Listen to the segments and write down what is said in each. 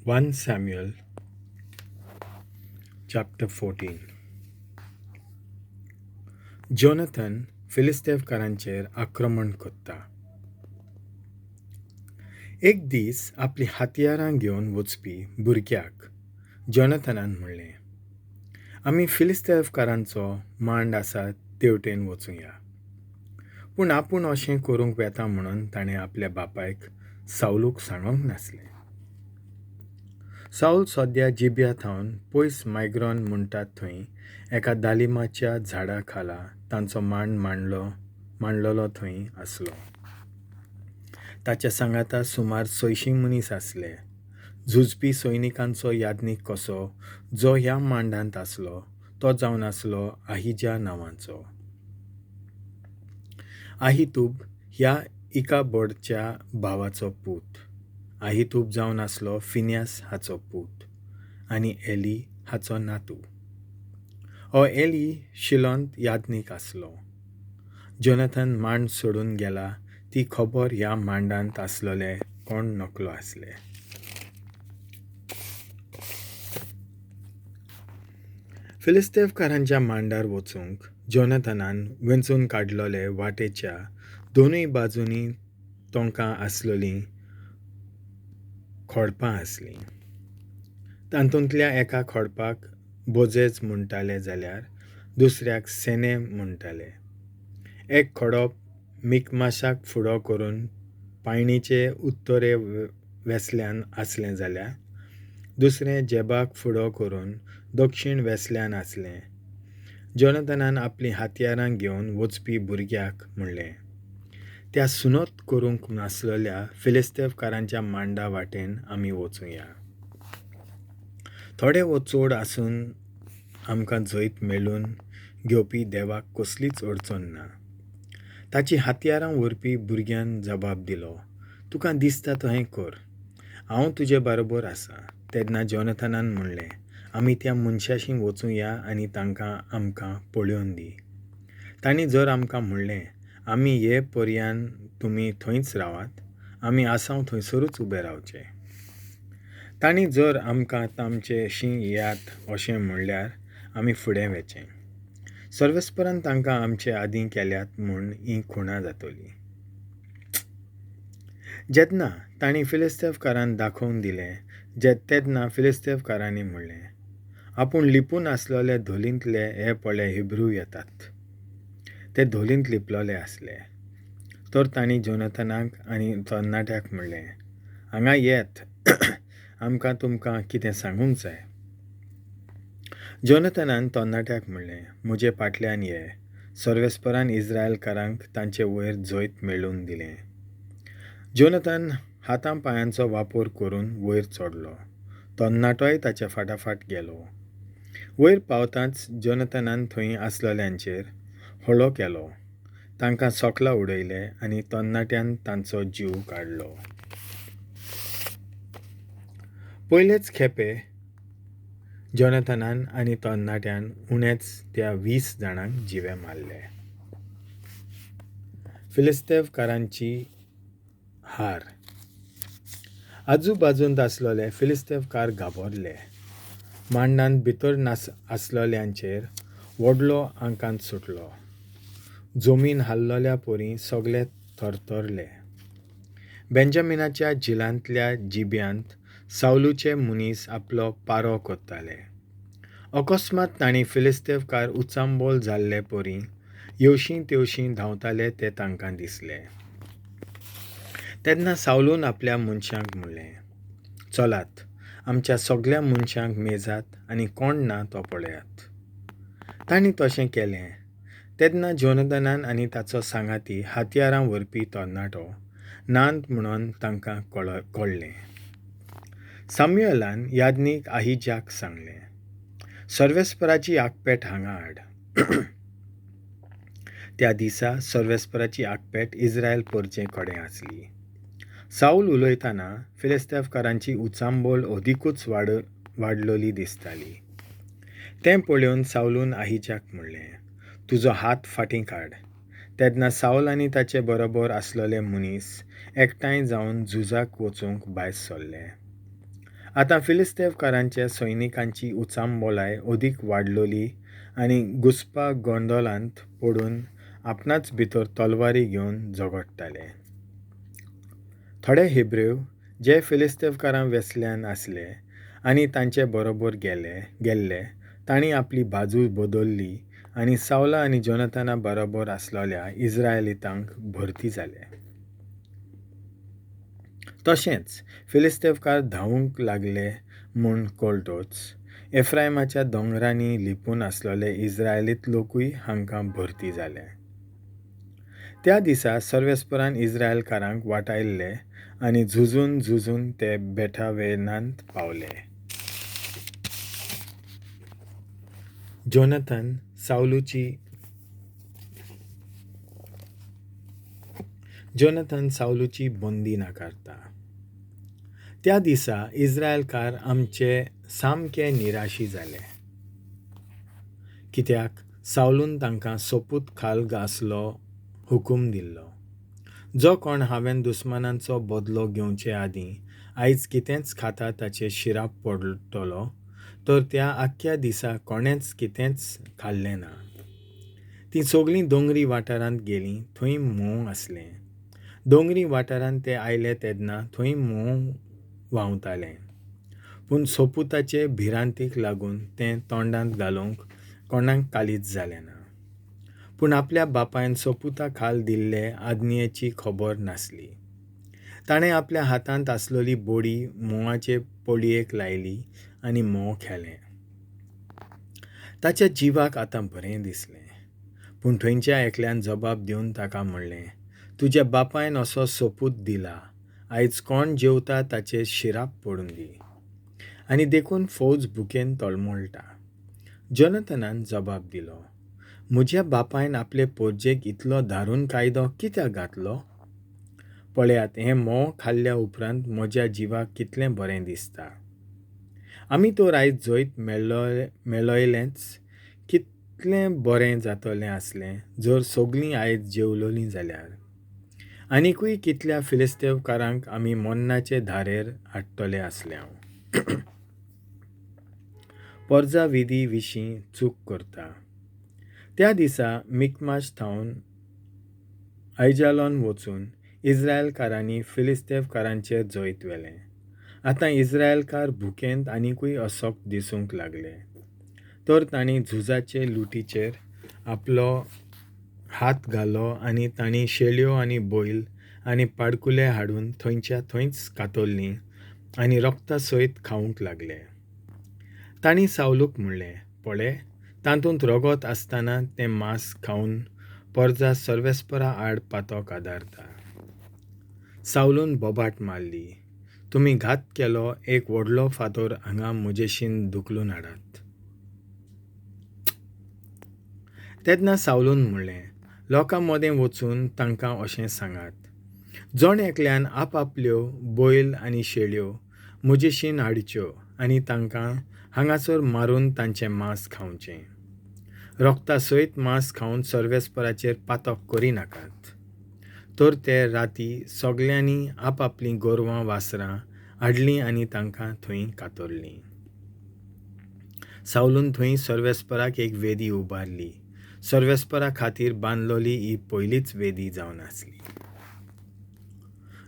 1 Samuel chapter 14. Jonathan फिलिस्तेवकारांचेर आक्रमण करता. एक दीस आपली हातयारां घेवन वचपी भुरग्याक जोनाथनान म्हणलें, आमी फिलिस्तेवकारांचो मांड आसा तेवटेन वचुया. पूण आपूण अशें करूंक वेता म्हणून ताणें आपल्या बापायक साऊलूक सांगोंक नासलें. साऊल सद्या जिब्यांतावन पयस मायग्रोन म्हणटात थंय एका दालिमाच्या झाडा खाला तांचो मांड मांडलोलो थंय आसलो. ताच्या सांगाता सुमार 600 मनीस आसले. झुजपी सैनिकांचो यादनीक कसो जो ह्या मांडांत आसलो तो जावन आसलो आहिजा नांवाचो. आहितूब ह्या इकाबोडच्या भावाचो पूत. आहितूब जावन आसलो फिन्यास हाचो पूत आनी एली हाचो नातू. हो एली शिलोंत यादनीक आसलो. जोनाथन मांड सोडून गेला ती खबर ह्या मांडांत आसलोले कोण नकलो आसले. फिलिस्तेवकारांच्या मांडार वचूंक जोनाथनान वेंचून काडलोले वाटेच्या दोनूय बाजूंनी तोंकां आसलोलीं खोडपां आसलीं. तातूंतल्या एका खोडपाक बोजेज म्हणटाले जाल्यार दुसऱ्याक सेने म्हणटाले. एक खोडप मिकमाशाक फुडो करून पायणीचे उत्तरे वेसल्यान आसलें जाल्यार दुसरें जेबाक फुडो करून दक्षिण वेसल्यान आसलें. जोनाथनान आपलीं हातयारां घेवन वचपी भुरग्याक म्हणलें, त्या सुनोत करूंक नासलेल्या फिलिस्तेवकारांच्या मांडा वाटेन आमी वचुया. थोडे चोड आसून आमकां जैत मेळून घेवपी देवाक कसलीच अडचण ना. ताची हातयारां व्हरपी भुरग्यान जबाब दिलो, तुका दिसता तहें कर, हांव तुजे बरोबर आसा. तेदना जोनाथनान म्हणलें, आमी त्या मनशाशी वचुया आनी तांकां आमकां पळोवन दी. तांणी जर आमकां म्हणलें, आमी हे पर्यान तुमी थंयच रावात, आमी आसांव थंयसरूच उबे रावचे. तांणी जर आमकां तामचेशी येयात अशें म्हणल्यार आमी फुडें वचचें. सर्वेस्परान तांकां आमचे आदीं केल्यात म्हूण ही खुणां जातली. जेन्ना तांणी फिलिस्तेवकारांक दाखोवन दिलें तेन्ना फिलिस्तेवकारांनी म्हणलें, आपूण लिपून आसलोले धोलींतले हे पळे हिब्रू येतात. ते धोलींत लिपलोले आसले. तर तांणी जोनाथनाक आनी तरणाट्याक म्हणलें, हांगा येत, आमकां तुमकां कितें सांगूंक जाय. जोनाथनान तरणाट्याक म्हणलें, म्हजे फाटल्यान ये. सर्वेस्परान इस्रायलकारांक तांचे वयर जैत मेळून दिलें. जोनाथन हातां पांयांचो वापर करून वयर चडलो. तरणाटोय ताच्या फाटाफाट गेलो. वयर पावताच जोनाथनान थंय आसलोल्यांचेर हळो केलो. तांकां सोकला उडयले आनी तरणाट्यान तांचो जीव काडलो. पयलेच खेपे जोनाथनान आनी तरणाट्यान उणेच त्या 20 जाणांक जिवे मारले. फिलिस्तेवकारांची हार. आजूबाजूंत आसलोले फिलिस्तेवकार घाबरले. मांडांत भितर आसलोल्यांचेर व्हडलो आकांत सुटलो. जमीन हाल्लोल्या परी सगळे थरथरले. बेंजामिनाच्या झिलांतल्या जिब्यांत साऊलूचे मनीस आपलो पारो करताले. अकस्मात तांणी फिलिस्तेवकार उचांबोल जाल्ले परी येवशीं तेवशीं धांवताले ते तांकां दिसले. तेन्ना साऊलून आपल्या मनशांक म्हणलें, चलात, आमच्या सगळ्या मनशांक मेजात आनी कोण ना तो पळयात. तांणी तशें केलें. तेन्ना जोनाथनान आनी ताचो सांगाती हातयारां व्हरपी तरणाटो नांत म्हणून तांकां कळ्ळें. सामुएलान यादनीक आहिजाक सांगलें, सर्वेस्पराची आगपेट हांगा हाड. त्या दिसा सर्वेस्पराची आगपेट इस्रायल परचे कडेन आसली. साऊल उलयतना फिलिस्तेवकारांची उचांबोल अदिकूच वाडलोली दिसताली. तें पळोवन साऊलून आहिजाक म्हणलें, तुजो हात फाटीं काड. तेन्ना साऊल आनी ताचे बरोबर आसलोले मनीस एकठांय जावन झुजाक वचूंक भायर सरले. आतां फिलिस्तेवकारांच्या सैनिकांची उचांबोलाय अदीक वाडलोली आनी घुसपा गोंदोलांत पडून आपणाच भितर तलवारी घेवन झगडटाले. थोडे हिब्रेव जे फिलिस्तेवकारां वेसल्यान आसले आनी तांचे बरोबर गेल्ले तांणी आपली बाजू बदलली आनी सावला आनी जोनाथना बरोबर आसलेल्या इस्रायलितांक भरती जाले. तशेंच फिलिस्तेवकार धांवूंक लागले म्हूण कळटोच एफ्रायमाच्या दोंगरांनी लिपून आसलेले इस्रायलीत लोकूय हांकां भरती जाले. त्या दिसा सर्वेस्परान इस्रायलकारांक वाटायल्ले आनी झुजून ते बेठावेनांत पावले. जोनाथन साऊलुची बंदी नाकारता. त्या दिसा इस्रायलकार आमचे सामके निराशी जाले, कित्याक सावलून तांकां सोपूत घालगासलो हुकूम दिल्लो. जो कोण हांवें दुस्मानांचो बदलो घेवचे आदीं आयज कितेंच खाता ताचे शिराप पडटलो तर त्या आख्ख्या दिसा कोणेंच कितेंच खाल्लें ना. तीं सगळीं दोंगरी वाठारांत गेलीं, थंय म्होंव आसलें. दोंगरी वाठारांत ते आयले तेदना थंय म्होंव व्हांवतालें, पूण सोपुताचे भिरांतीक लागून तें तोंडांत घालूंक कोणाक कालीच जालें ना. पूण आपल्या बापायन सोपुता खाल दिल्ले आज्ञेची खबर नासली. ताणें आपल्या हातांत आसलेली बोडी म्होवाचे पोळयेक लायली आनी म्होंव खेलें. ताच्या जिवाक आतां बरें दिसलें, पूण थंयच्या एकल्यान जबाब दिवन ताका म्हणलें, तुज्या बापायन असो सोपूत दिला, आयज कोण जेवता ताचे शिराप पडून दी. आनी देखून फौज भुकेन toll-mollta. जोनाथनान जबाब दिलो, म्हज्या बापायन आपले पोरजेक इतलो धारून कायदो कित्याक घातलो? पळयात, हें म्होंव खाल्ल्या उपरांत म्हज्या जिवाक कितलें बरें दिसता. आमी तर आयज जैत मेळयलेंच कितलें बरें जातलें आसलें जर सगळीं आयज जेवलोलीं जाल्यार. आनिकूय कितल्या फिलिस्तेवकारांक आमी मन्नाचे धारेर हाडटले आसले हांव. पर्जा विधी विशीं चूक करता. त्या दिसा मिकमाश थावन आयजालोन वचून इस्रायलकारांनी फिलिस्तेवकारांचेर जैत वेलें. आतां इस्रायलकार भुकेंत आनिकूय असोक दिसूंक लागले. तर तांणी झुजाचे लुटीचेर आपलो हात घालो आनी तांणी शेळयो आनी बैल आनी पाडकुले हाडून थंयच्या थंयच कातरलीं आनी रक्ता सयत खावंक लागले. तांणी सावलूक म्हणलें, पळय, तातूंत रगत आसतना तें मांस खावन पर्जा सर्वेस्परा आड पातोक आदारता. सावलून बोबाट मारली, तुमी घात केलो एक व्हडलो फातर हांगा म्हजेशीन धुकलून हाडात. तेदना सावलून म्हणलें, लोकां मदें वचून तांकां अशें सांगात, जण एकल्यान आपआपल्यो बैल आनी शेळयो म्हजेशीन हाडच्यो आनी तांकां हांगासर मारून तांचें मांस खावचें. रक्ता सयत मांस खावन सर्वेस्पराचेर पातक करिनाकात. तर ते राती सगल्यांनी आपआपलीं गोरवां वासरां हाडलीं आनी तांकां थंय कातरलीं. सावलून थंय सर्वेस्पराक एक वेदी उबारली. सर्वेस्परा खातीर बांदलोली ही पयलीच वेदी जावन आसली.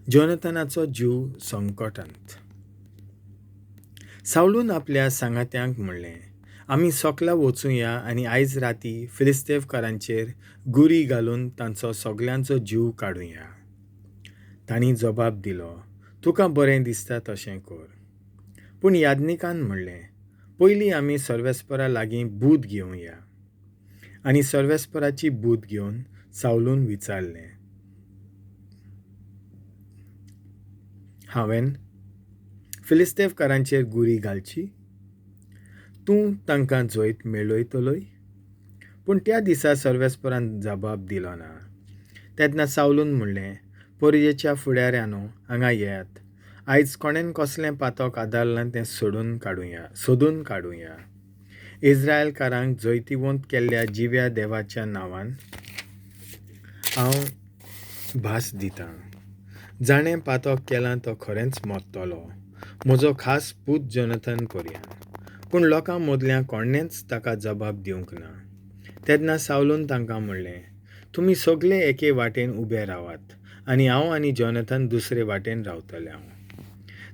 जोनाथनाचो जीव संकटांत. सावलून आपल्या सांगात्यांक म्हणलें, आमी सोकला वचूया आनी आयज राती फिलिस्तेवकारांचेर गुरी घालून तांचो सगल्यांचो जीव काडुया. तांणी जबाब दिलो, तुका बरें दिसता तशें कर. पूण याज्ञिकान म्हणलें, पयलीं आमी सर्वेस्परा लागीं बूद घेवया. आनी सर्वेस्पराची बूद घेवन सावलून विचारलें, हांवें फिलिस्तेवकारांचेर गुरी घालची? तूं तांकां जैत मेळयतलोय? पूण त्या दिसा सर्वेस्परान जबाब दिलो ना. तेदना सावलून म्हणलें, पर्जेच्या फुडाऱ्यांनो, हांगा येयात. आयज कोणेन कसलें पातक आदारलां तें सोदून काडुया. इस्रायलकारांक जैतिवंत केल्ल्या जिव्या देवाच्या नांवान हांव भास दितां. जाणें पातक केलां तो खरेंच मरतलो म्हजो खास पूत जोनाथन पर्यान. पूण लोकां मदल्या कोणेंच ताका जबाब दिवंक ना. तेदना सावलून तांकां म्हणलें, तुमी सगळे एके वाटेन उबे रावात आनी हांव आनी जोनाथन दुसरे वाटेन रावतले हांव.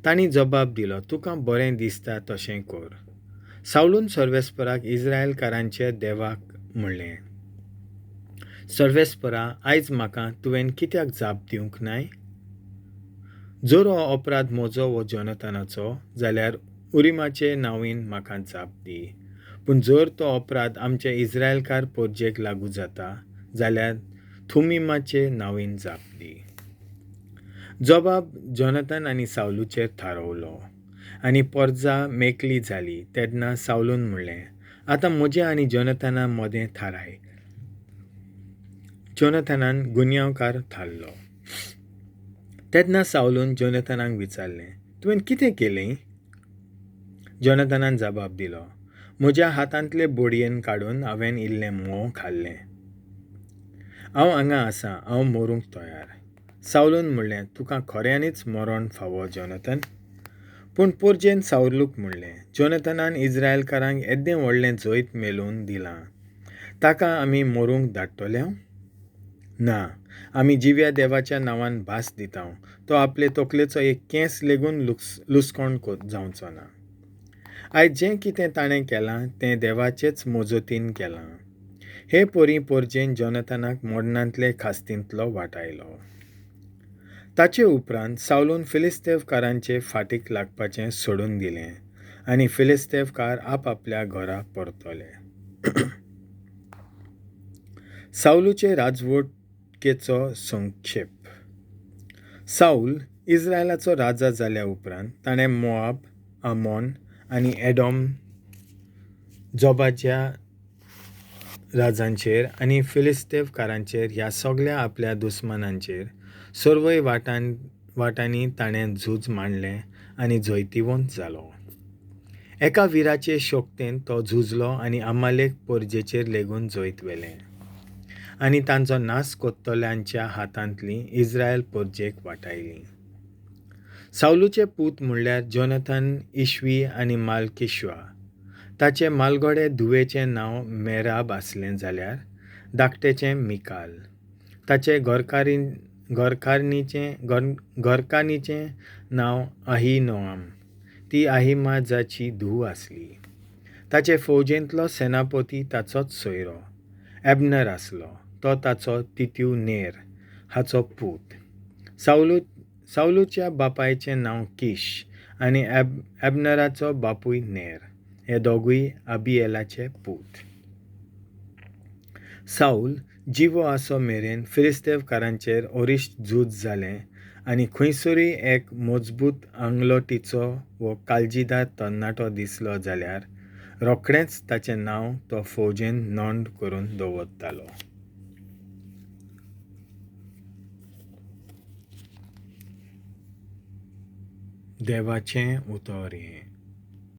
तांणी जबाब दिलो, तुका बरें दिसता तशें कर. सावलून सर्वेस्पराक इस्रायलकारांचे देवाक म्हणलें, सर्वेस्परा, आयज म्हाका तुवें कित्याक जाप दिवंक नाय? जर हो अपराध म्हजो वो जोनाथनाचो जाल्यार उरिमाचे नांवीन म्हाका जाप दी. पूण जर तो अपराध आमचे इस्रायलकार परजेक लागू जाता जाल्यार थुमिमाचे नांवीन जाप दी. जबाब जोनाथन आनी सावलूचेर थारावलो आनी परजा मेकळी जाली. तेदना सावलून म्हणलें, आतां म्हजे आनी जोनाथना मदें थाराय. जोनाथनान गुन्यांवकार थारलो. तेदना सावलून जोनाथनाक विचारलें, तुवें कितें केलें? जोनाथनान जबाब दिलो, म्हज्या हातांतले बोडयेन काडून हांवें इल्लें म्होंव खाल्लें. हांव हांगा आसां, हांव मरूंक तयार. सावलून म्हणलें, तुका खऱ्यांनीच मरण फावो जोनाथन? पूण परजेन सावलूक म्हणलें, जोनाथनान इस्रायलकारांक येदें व्हडलें जैत मेळून दिलां, ताका आमी मरूंक धाडटले? ना, आमी जिव्या देवाच्या नांवान भास दितांव, तो आपले तकलेचो एक केंस लेगून लुसकोण जावचो ना. आयज जें कितें ताणें केलां तें देवाचेच मोजतीन केलां. हे परी परजेन जोनाथनाक मोडणांतले खास्तींतलो वाटायलो. ताचे उपरांत सावलून फिलिस्तेवकारांचे फाटीक लागपाचें सोडून दिलें आनी फिलिस्तेवकार आपआपल्या घरा परतले. सावलूचे राजवटीचो संक्षेप. साऊल इस्रायलाचो राजा जाल्या उपरांत ताणें मोआब, आमोन आनी एडोम जोबाच्या राजांचेर आनी फिलिस्तेवकारांचेर ह्या सगळ्या आपल्या दुस्मानांचेर सर्वय वाटांनी ताणें झूज मांडलें आनी जैतिवंत जालो. एका विराचे शोकतेन तो झुजलो आनी अमालेक परजेचेर लेगून जैत वेलें आनी तांचो नाश कोत्तोल्यांच्या हातांतली इस्रायल परजेक वाटायली. सावलूचे पूत म्हणल्यार जोनाथन इश्वी आनी मालकिश्वा. ताचे मालगडे धुवेचें नांव मेराब आसलें जाल्यार धाकटेचें मिकाल. ताचे घरकान्नीचें नांव अहिनोआम. ती अहिमाजाची धूव आसली. ताचे फौजेंतलो सेनापती ताचोच सोयरो एबनर आसलो. तो ताचो तित्यू नेर हाचो पूत. सावलूच्या बापायचें नांव किश आनी एबनराचो बापूय नेर. हे दोगूय अबिएलाचे पूत. साऊल जिवो आसो मेरेन फिलिस्तेवकारांचेर ओरिश्ट झूज जालें आनी खंयसरूय एक मजबूत आंगलोटीचो वो काळजीदार तरणाटो दिसलो जाल्यार रोखडेंच ताचें नांव तो फौजेन नोंद करून दवरतालो. देवाचें उतर हें.